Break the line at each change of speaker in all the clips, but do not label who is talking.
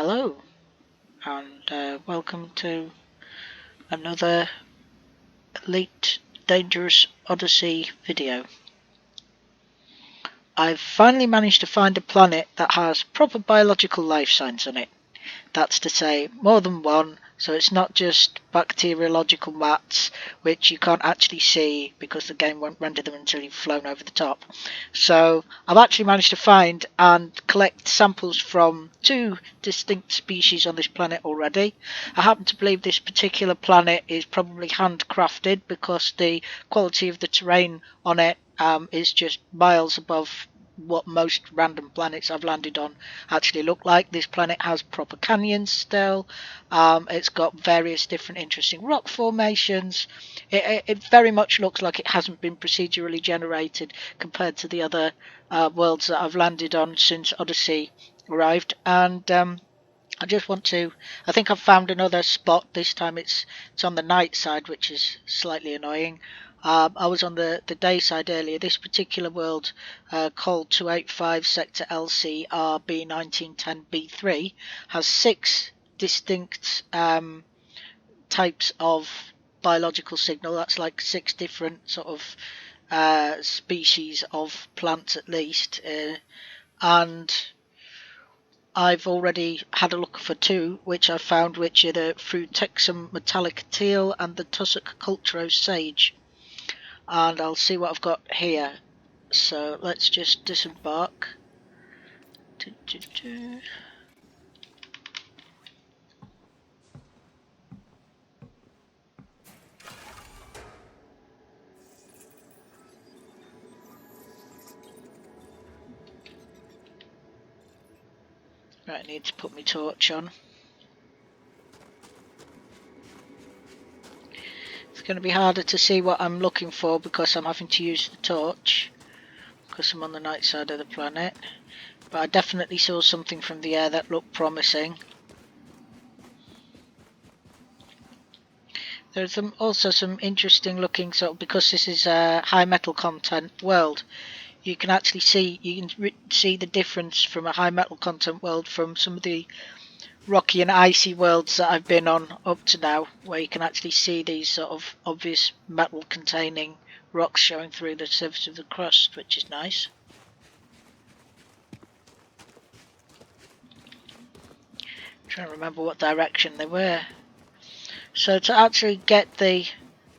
Hello, and welcome to another Elite Dangerous Odyssey video. I've finally managed to find a planet that has proper biological life signs on it. That's to say, more than one, so it's not just bacteriological mats, which you can't actually see because the game won't render them until you've flown over the top. So I've actually managed to find and collect samples from two distinct species on this planet already. I happen to believe this particular planet is probably handcrafted because the quality of the terrain on it is just miles above what most random planets I've landed on actually look like. This planet has proper canyons still. It's got various different interesting rock formations. It very much looks like it hasn't been procedurally generated compared to the other worlds that I've landed on since Odyssey arrived. And I just want to. I think I've found another spot. This time it's on the night side, which is slightly annoying. I was on the day side earlier. This particular world, called 285 Sector LCRB 1910B3, has 6 distinct types of biological signal. That's like 6 different sort of species of plants at least, and I've already had a look for 2, which I found, which are the Frutexum metallic teal and the tussock culturose sage. And I'll see what I've got here. So let's just disembark. Right, I need to put my torch on. It's going to be harder to see what I'm looking for because I'm having to use the torch because I'm on the night side of the planet. But I definitely saw something from the air that looked promising. There's also some interesting looking because this is a high metal content world. You can actually see the difference from a high metal content world from some of the rocky and icy worlds that I've been on up to now, where you can actually see these sort of obvious metal containing rocks showing through the surface of the crust, which is nice. I'm trying to remember what direction they were. So to actually get the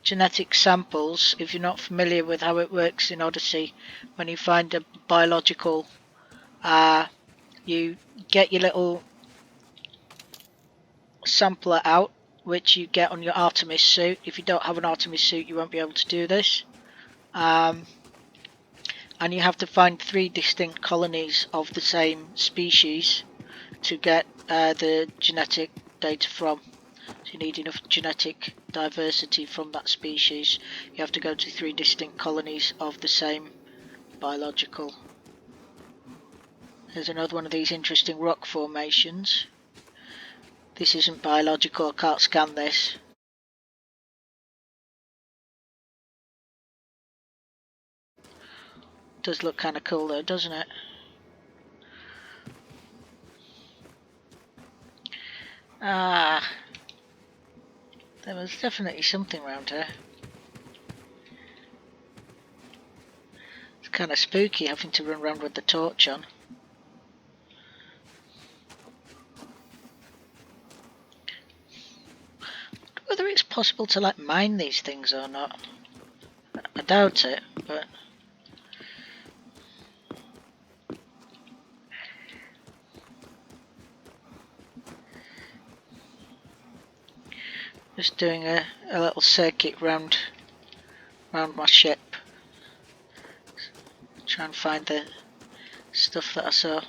genetic samples, if you're not familiar with how it works in Odyssey, when you find a biological, you get your little sampler out, which you get on your Artemis suit. If you don't have an Artemis suit, you won't be able to do this. And you have to find 3 distinct colonies of the same species to get the genetic data from. So you need enough genetic diversity from that species. You have to go to 3 distinct colonies of the same biological. There's another one of these interesting rock formations. This isn't biological, I can't scan this. Does look kind of cool though, doesn't it? Ah, there was definitely something around here. It's kind of spooky having to run around with the torch on. Whether it's possible to like mine these things or not. I doubt it, but just doing a little circuit round my ship. Try and find the stuff that I saw.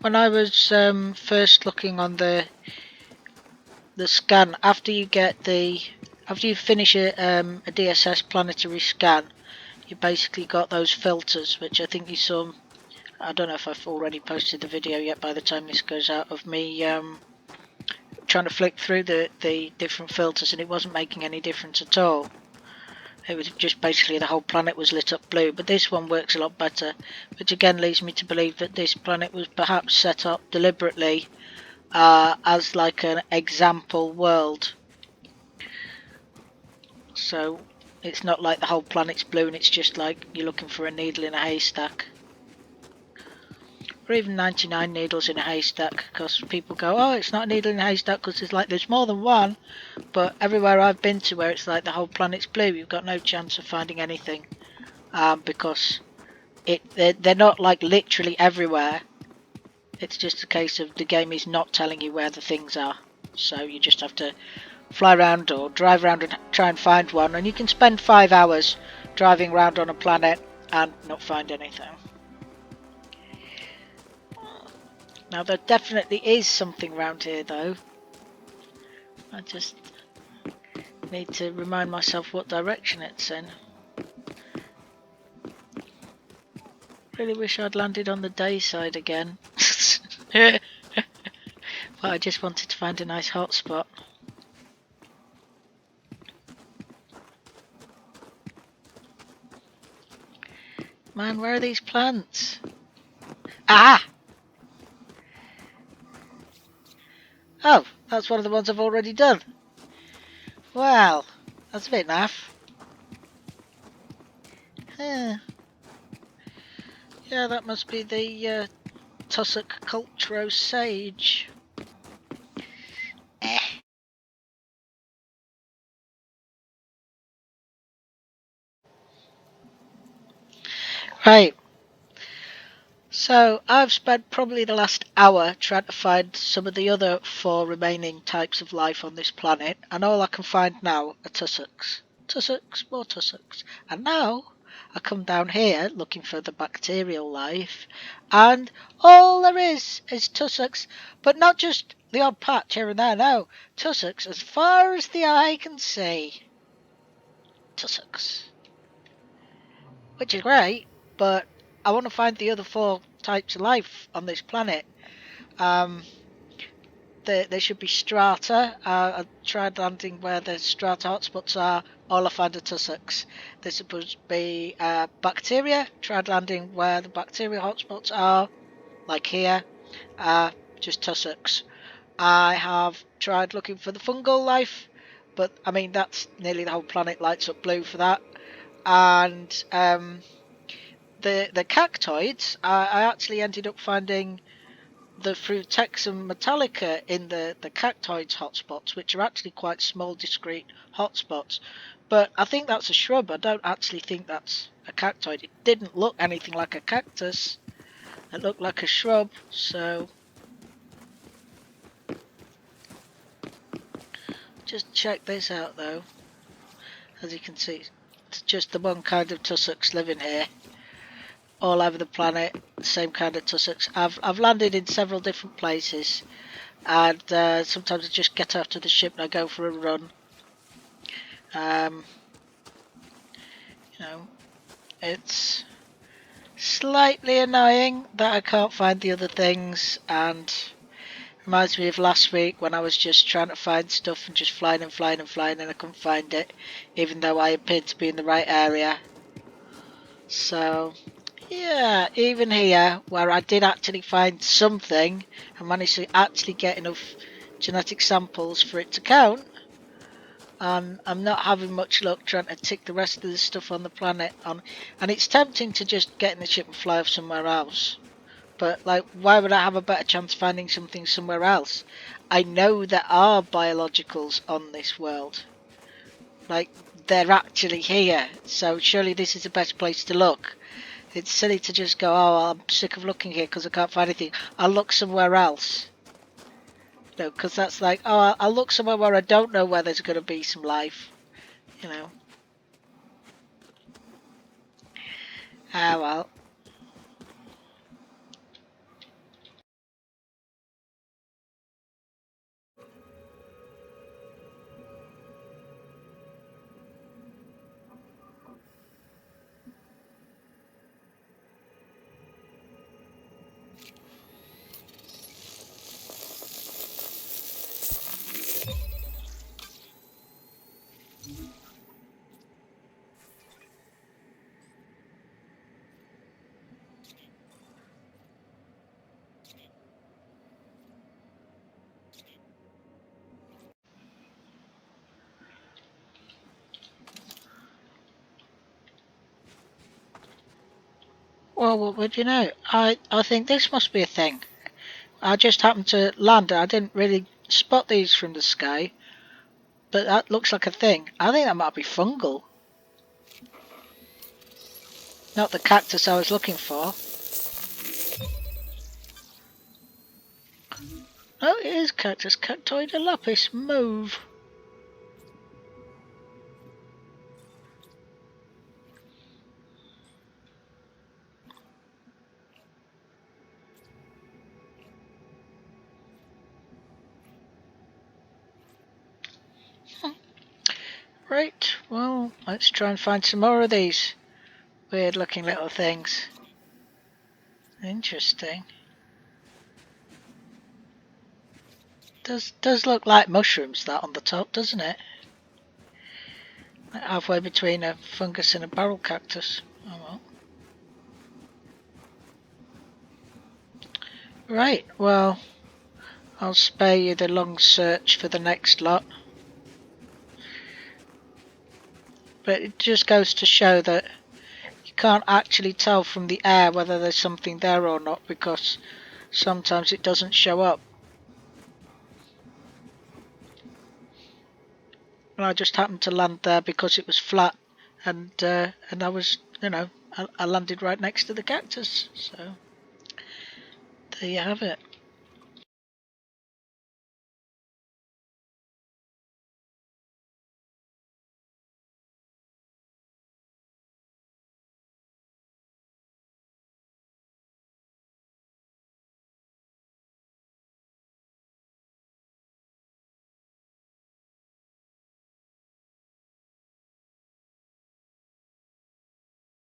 When I was first looking on the scan, after you finish a DSS planetary scan, you basically got those filters, which I think you saw I don't know if I've already posted the video yet by the time this goes out, of me trying to flick through the different filters, and it wasn't making any difference at all. It was just basically the whole planet was lit up blue, but this one works a lot better, which again leads me to believe that this planet was perhaps set up deliberately as like an example world. So it's not like the whole planet's blue and it's just like you're looking for a needle in a haystack. Or even 99 needles in a haystack, because people go, oh, it's not a needle in a haystack because there's more than one. But everywhere I've been to where it's like the whole planet's blue, you've got no chance of finding anything, because they're not like literally everywhere. It's just a case of the game is not telling you where the things are, so you just have to fly around or drive around and try and find one, and you can spend 5 hours driving around on a planet and not find anything. Now there definitely is something around here though. I just need to remind myself what direction it's in. Really wish I'd landed on the day side again. But I just wanted to find a nice hot spot. Man, where are these plants? Ah! Oh, that's one of the ones I've already done. Well, that's a bit naff. Yeah, that must be the tussock cultro sage. Right. So I've spent probably the last hour trying to find some of the other 4 remaining types of life on this planet, and all I can find now are tussocks. Tussocks, more tussocks. And now I come down here looking for the bacterial life, and all there is tussocks, but not just the odd patch here and there, no. Tussocks as far as the eye can see. Tussocks. Which is great, but I want to find the other 4 types of life on this planet. There should be strata. I tried landing where the strata hotspots are. All I find are tussocks. There's supposed to be bacteria. Tried landing where the bacteria hotspots are, like here. Just tussocks. I have tried looking for the fungal life, but I mean that's nearly the whole planet lights up blue for that. And the cactoids, I actually ended up finding the Frutexum metallica in the cactoids hotspots, which are actually quite small, discrete hotspots. But I think that's a shrub. I don't actually think that's a cactoid. It didn't look anything like a cactus. It looked like a shrub. So just check this out though. As you can see, it's just the one kind of tussocks living here. All over the planet, same kind of tussocks. I've landed in several different places, and sometimes I just get out of the ship and I go for a run. You know, it's slightly annoying that I can't find the other things, and reminds me of last week when I was just trying to find stuff and just flying and flying and flying and I couldn't find it, even though I appeared to be in the right area. So yeah, even here where I did actually find something and managed to actually get enough genetic samples for it to count, I'm not having much luck trying to tick the rest of the stuff on the planet on, and it's tempting to just get in the ship and fly off somewhere else. But like, why would I have a better chance finding something somewhere else? I know there are biologicals on this world. Like, they're actually here, so surely this is the best place to look. It's silly to just go, oh, I'm sick of looking here because I can't find anything. I'll look somewhere else. No, because that's like, oh, I'll look somewhere where I don't know where there's going to be some life. You know. Ah, well. Well, what would you know? I think this must be a thing. I just happened to land. I didn't really spot these from the sky, but that looks like a thing. I think that might be fungal. Not the cactus I was looking for. Oh, it is cactus. Cactoida lapis mauve. Right, well, let's try and find some more of these weird looking little things. Interesting. Does look like mushrooms, that on the top, doesn't it? Like halfway between a fungus and a barrel cactus. Oh well. Right, well, I'll spare you the long search for the next lot. But it just goes to show that you can't actually tell from the air whether there's something there or not, because sometimes it doesn't show up. And I just happened to land there because it was flat, and I was, I landed right next to the cactus. So there you have it.